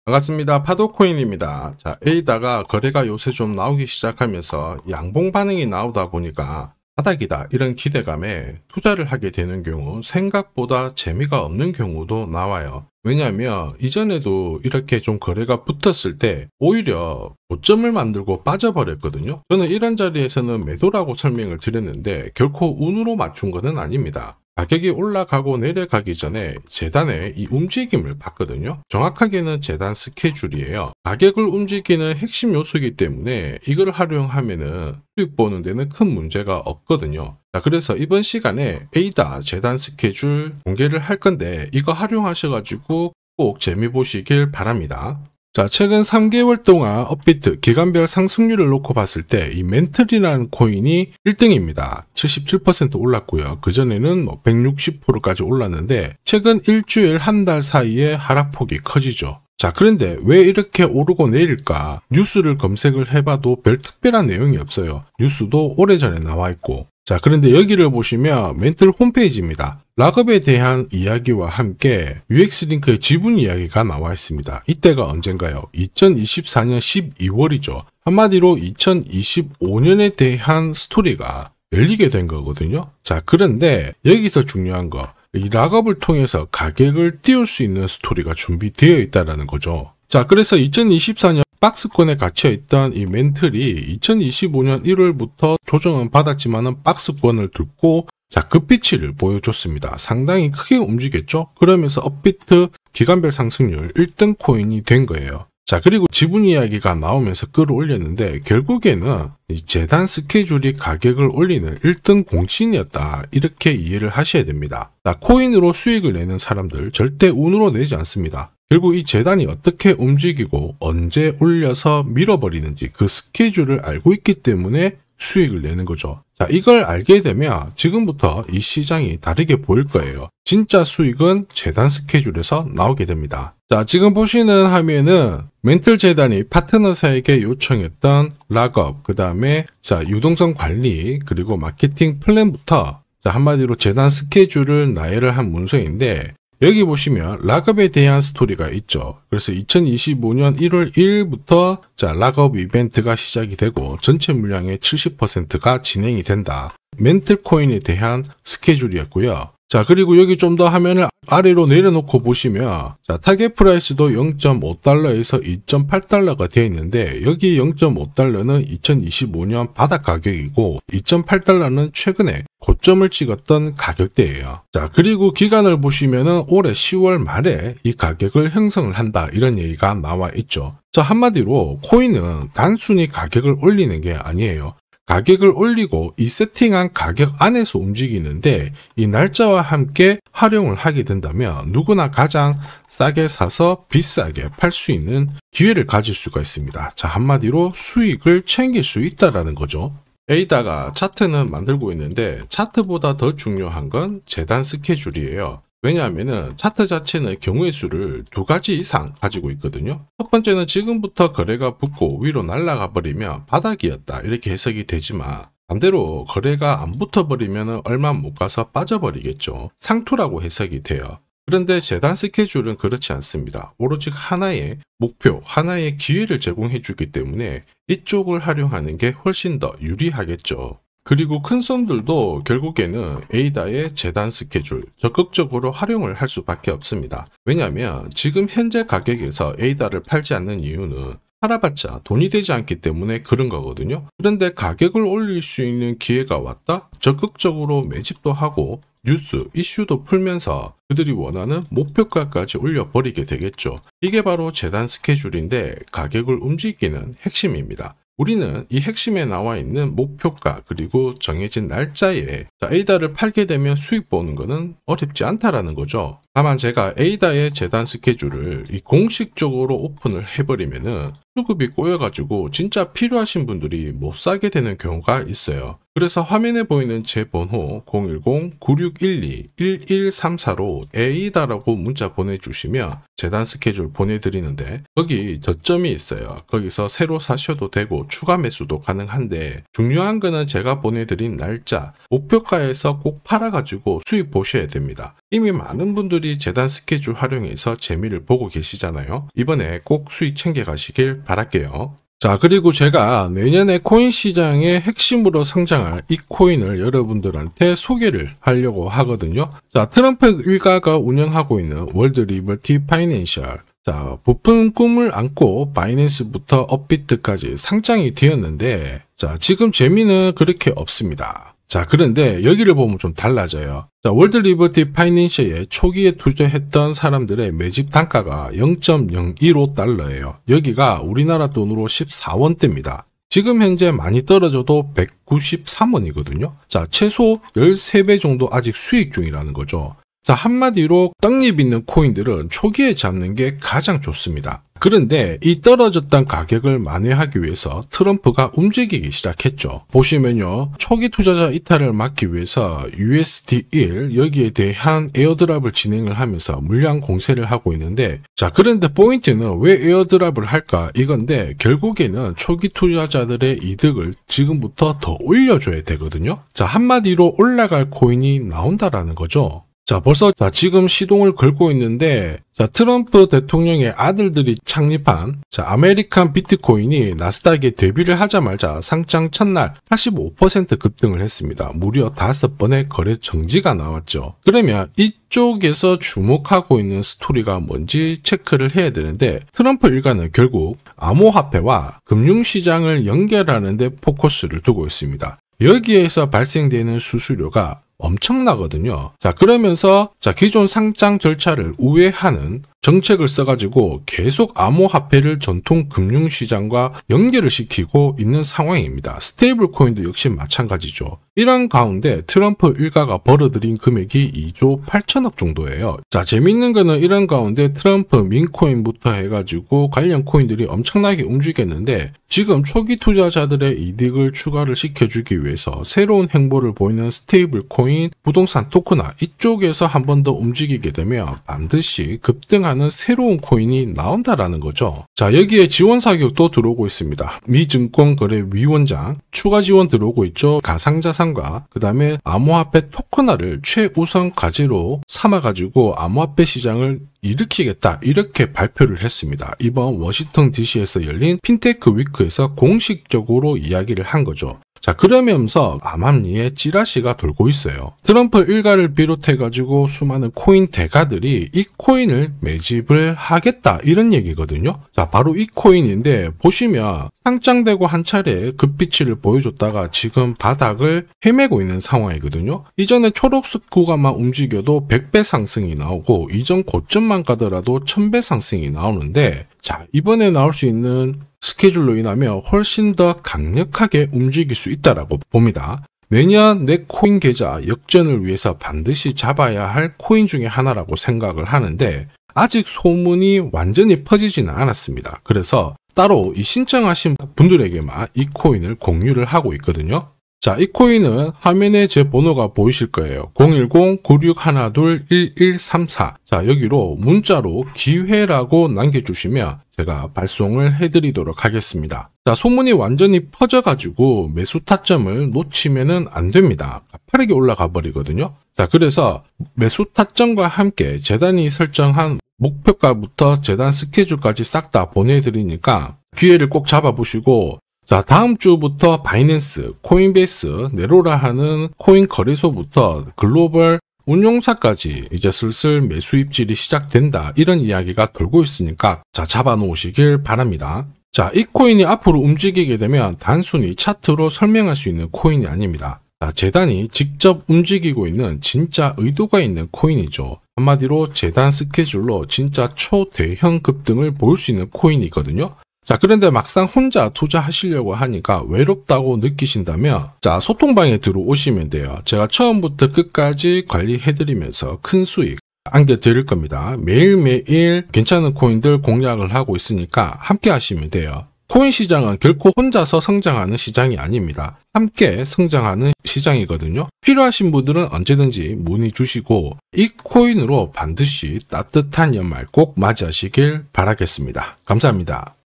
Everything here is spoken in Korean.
반갑습니다. 파도코인입니다. 자, 에이다가 거래가 요새 좀 나오기 시작하면서 양봉 반응이 나오다 보니까 바닥이다 이런 기대감에 투자를 하게 되는 경우 생각보다 재미가 없는 경우도 나와요. 왜냐하면 이전에도 이렇게 좀 거래가 붙었을 때 오히려 고점을 만들고 빠져버렸거든요. 저는 이런 자리에서는 매도라고 설명을 드렸는데 결코 운으로 맞춘 것은 아닙니다. 가격이 올라가고 내려가기 전에 재단의 이 움직임을 봤거든요. 정확하게는 재단 스케줄이에요. 가격을 움직이는 핵심 요소이기 때문에 이걸 활용하면은 수익 보는 데는 큰 문제가 없거든요. 자, 그래서 이번 시간에 에이다 재단 스케줄 공개를 할 건데 이거 활용하셔가지고 꼭 재미 보시길 바랍니다. 자, 최근 3개월 동안 업비트 기간별 상승률을 놓고 봤을 때 이 멘틀이라는 코인이 1등입니다. 77% 올랐고요. 그전에는 160%까지 올랐는데 최근 일주일 한 달 사이에 하락폭이 커지죠. 자, 그런데 왜 이렇게 오르고 내릴까? 뉴스를 검색을 해봐도 별 특별한 내용이 없어요. 뉴스도 오래전에 나와 있고. 자, 그런데 여기를 보시면 멘틀 홈페이지입니다. 락업에 대한 이야기와 함께 UX링크의 지분 이야기가 나와 있습니다. 이때가 언젠가요? 2024년 12월이죠. 한마디로 2025년에 대한 스토리가 열리게 된 거거든요. 자, 그런데 여기서 중요한 거, 이 락업을 통해서 가격을 띄울 수 있는 스토리가 준비되어 있다는 거죠. 자, 그래서 2024년 박스권에 갇혀있던 이 멘틀이 2025년 1월부터 조정은 받았지만은 박스권을 뚫고 자, 급비치를 보여줬습니다. 상당히 크게 움직였죠? 그러면서 업비트 기간별 상승률 1등 코인이 된 거예요. 자, 그리고 지분 이야기가 나오면서 끌어올렸는데 결국에는 이 재단 스케줄이 가격을 올리는 1등 공신이었다. 이렇게 이해를 하셔야 됩니다. 자, 코인으로 수익을 내는 사람들 절대 운으로 내지 않습니다. 결국 이 재단이 어떻게 움직이고 언제 올려서 밀어버리는지 그 스케줄을 알고 있기 때문에 수익을 내는 거죠. 자, 이걸 알게 되면 지금부터 이 시장이 다르게 보일 거예요. 진짜 수익은 재단 스케줄에서 나오게 됩니다. 자, 지금 보시는 화면은 멘틀 재단이 파트너사에게 요청했던 락업, 그 다음에 자, 유동성 관리, 그리고 마케팅 플랜부터 자, 한마디로 재단 스케줄을 나열을 한 문서인데 여기 보시면 락업에 대한 스토리가 있죠. 그래서 2025년 1월 1일부터 자, 락업 이벤트가 시작이 되고 전체 물량의 70%가 진행이 된다. 멘틀 코인에 대한 스케줄이었고요. 자, 그리고 여기 좀 더 화면을 아래로 내려놓고 보시면 자, 타겟 프라이스도 0.5달러에서 2.8달러가 되어 있는데 여기 0.5달러는 2025년 바닥 가격이고 2.8달러는 최근에 고점을 찍었던 가격대예요. 자, 그리고 기간을 보시면은 올해 10월 말에 이 가격을 형성을 한다 이런 얘기가 나와 있죠. 자, 한마디로 코인은 단순히 가격을 올리는 게 아니에요. 가격을 올리고 이 세팅한 가격 안에서 움직이는데 이 날짜와 함께 활용을 하게 된다면 누구나 가장 싸게 사서 비싸게 팔 수 있는 기회를 가질 수가 있습니다. 자, 한마디로 수익을 챙길 수 있다라는 거죠. 에이다가 차트는 만들고 있는데 차트보다 더 중요한 건 재단 스케줄이에요. 왜냐하면 차트 자체는 경우의 수를 2가지 이상 가지고 있거든요. 첫 번째는 지금부터 거래가 붙고 위로 날아가 버리면 바닥이었다 이렇게 해석이 되지만 반대로 거래가 안 붙어버리면 얼마 못 가서 빠져버리겠죠. 상투라고 해석이 돼요. 그런데 재단 스케줄은 그렇지 않습니다. 오로지 하나의 목표, 하나의 기회를 제공해 주기 때문에 이쪽을 활용하는 게 훨씬 더 유리하겠죠. 그리고 큰 손들도 결국에는 에이다의 재단 스케줄 적극적으로 활용을 할 수밖에 없습니다. 왜냐하면 지금 현재 가격에서 에이다를 팔지 않는 이유는 팔아봤자 돈이 되지 않기 때문에 그런 거거든요. 그런데 가격을 올릴 수 있는 기회가 왔다? 적극적으로 매집도 하고 뉴스, 이슈도 풀면서 그들이 원하는 목표가까지 올려버리게 되겠죠. 이게 바로 재단 스케줄인데 가격을 움직이는 핵심입니다. 우리는 이 핵심에 나와 있는 목표가 그리고 정해진 날짜에 에이다를 팔게 되면 수익 보는 것은 어렵지 않다라는 거죠. 다만 제가 에이다의 재단 스케줄을 공식적으로 오픈을 해버리면은 수급이 꼬여가지고 진짜 필요하신 분들이 못 사게 되는 경우가 있어요. 그래서 화면에 보이는 제 번호 010-9612-1134로 에이다라고 문자 보내주시면 재단 스케줄 보내드리는데 거기 저점이 있어요. 거기서 새로 사셔도 되고 추가 매수도 가능한데 중요한 거는 제가 보내드린 날짜 목표가에서 꼭 팔아가지고 수익 보셔야 됩니다. 이미 많은 분들이 재단 스케줄 활용해서 재미를 보고 계시잖아요. 이번에 꼭 수익 챙겨가시길 바랄게요. 자, 그리고 제가 내년에 코인 시장의 핵심으로 성장할 이 코인을 여러분들한테 소개를 하려고 하거든요. 자, 트럼프 일가가 운영하고 있는 월드 리버티 파이낸셜. 자, 부푼 꿈을 안고 바이낸스부터 업비트까지 상장이 되었는데, 자, 지금 재미는 그렇게 없습니다. 자, 그런데 여기를 보면 좀 달라져요. 자, 월드 리버티 파이낸셜에 초기에 투자했던 사람들의 매집 단가가 0.015달러예요. 여기가 우리나라 돈으로 14원대입니다. 지금 현재 많이 떨어져도 193원이거든요. 자, 최소 13배 정도 아직 수익 중이라는 거죠. 자, 한마디로 떡잎 있는 코인들은 초기에 잡는 게 가장 좋습니다. 그런데 이 떨어졌던 가격을 만회하기 위해서 트럼프가 움직이기 시작했죠. 보시면요. 초기 투자자 이탈을 막기 위해서 USD1 여기에 대한 에어드랍을 진행을 하면서 물량 공세를 하고 있는데, 자, 그런데 포인트는 왜 에어드랍을 할까 이건데, 결국에는 초기 투자자들의 이득을 지금부터 더 올려줘야 되거든요. 자, 한마디로 올라갈 코인이 나온다라는 거죠. 자, 벌써 지금 시동을 걸고 있는데, 자, 트럼프 대통령의 아들들이 창립한 아메리칸 비트코인이 나스닥에 데뷔를 하자마자 상장 첫날 85% 급등을 했습니다. 무려 5번의 거래 정지가 나왔죠. 그러면 이쪽에서 주목하고 있는 스토리가 뭔지 체크를 해야 되는데, 트럼프 일가는 결국 암호화폐와 금융시장을 연결하는 데 포커스를 두고 있습니다. 여기에서 발생되는 수수료가 엄청나거든요. 자, 그러면서 기존 상장 절차를 우회하는 정책을 써가지고 계속 암호화폐를 전통 금융시장과 연결을 시키고 있는 상황입니다. 스테이블 코인도 역시 마찬가지죠. 이런 가운데 트럼프 일가가 벌어들인 금액이 2조 8천억 정도예요. 자, 재밌는 거는 이런 가운데 트럼프 민코인부터 해가지고 관련 코인들이 엄청나게 움직였는데, 지금 초기 투자자들의 이득을 추가를 시켜주기 위해서 새로운 행보를 보이는 스테이블 코인, 부동산 토크나 이쪽에서 한 번 더 움직이게 되면 반드시 급등하는 새로운 코인이 나온다라는 거죠. 자, 여기에 지원 사격도 들어오고 있습니다. 미 증권거래위원장 추가 지원 들어오고 있죠. 가상자산과 그 다음에 암호화폐 토큰화를 최우선 과제로 삼아가지고 암호화폐 시장을 일으키겠다, 이렇게 발표를 했습니다. 이번 워싱턴 DC에서 열린 핀테크 위크에서 공식적으로 이야기를 한 거죠. 자, 그러면서 암암리에 찌라시가 돌고 있어요. 트럼프 일가를 비롯해가지고 수많은 코인 대가들이 이 코인을 매집을 하겠다, 이런 얘기거든요. 자, 바로 이 코인인데, 보시면 상장되고 한 차례 급비치를 보여줬다가 지금 바닥을 헤매고 있는 상황이거든요. 이전에 초록색 구간만 움직여도 100배 상승이 나오고, 이전 고점만 가더라도 1000배 상승이 나오는데, 자, 이번에 나올 수 있는 스케줄로 인하면 훨씬 더 강력하게 움직일 수 있다라고 봅니다. 내년 내 코인 계좌 역전을 위해서 반드시 잡아야 할 코인 중에 하나라고 생각을 하는데, 아직 소문이 완전히 퍼지지는 않았습니다. 그래서 따로 이 신청하신 분들에게만 이 코인을 공유를 하고 있거든요. 자, 이 코인은 화면에 제 번호가 보이실 거예요. 010-9612-1134. 자, 여기로 문자로 기회라고 남겨주시면 제가 발송을 해드리도록 하겠습니다. 자, 소문이 완전히 퍼져가지고 매수 타점을 놓치면은 안 됩니다. 빠르게 올라가 버리거든요. 자, 그래서 매수 타점과 함께 재단이 설정한 목표가부터 재단 스케줄까지 싹 다 보내드리니까 기회를 꼭 잡아보시고, 자, 다음 주부터 바이낸스, 코인베이스, 네로라 하는 코인 거래소부터 글로벌 운용사까지 이제 슬슬 매수 입질이 시작된다, 이런 이야기가 돌고 있으니까 자, 잡아 놓으시길 바랍니다. 자, 이 코인이 앞으로 움직이게 되면 단순히 차트로 설명할 수 있는 코인이 아닙니다. 자, 재단이 직접 움직이고 있는 진짜 의도가 있는 코인이죠. 한마디로 재단 스케줄로 진짜 초대형 급등을 볼 수 있는 코인이거든요. 자, 그런데 막상 혼자 투자하시려고 하니까 외롭다고 느끼신다면, 자, 소통방에 들어오시면 돼요. 제가 처음부터 끝까지 관리해드리면서 큰 수익 안겨드릴 겁니다. 매일매일 괜찮은 코인들 공략을 하고 있으니까 함께 하시면 돼요. 코인 시장은 결코 혼자서 성장하는 시장이 아닙니다. 함께 성장하는 시장이거든요. 필요하신 분들은 언제든지 문의 주시고, 이 코인으로 반드시 따뜻한 연말 꼭 맞이하시길 바라겠습니다. 감사합니다.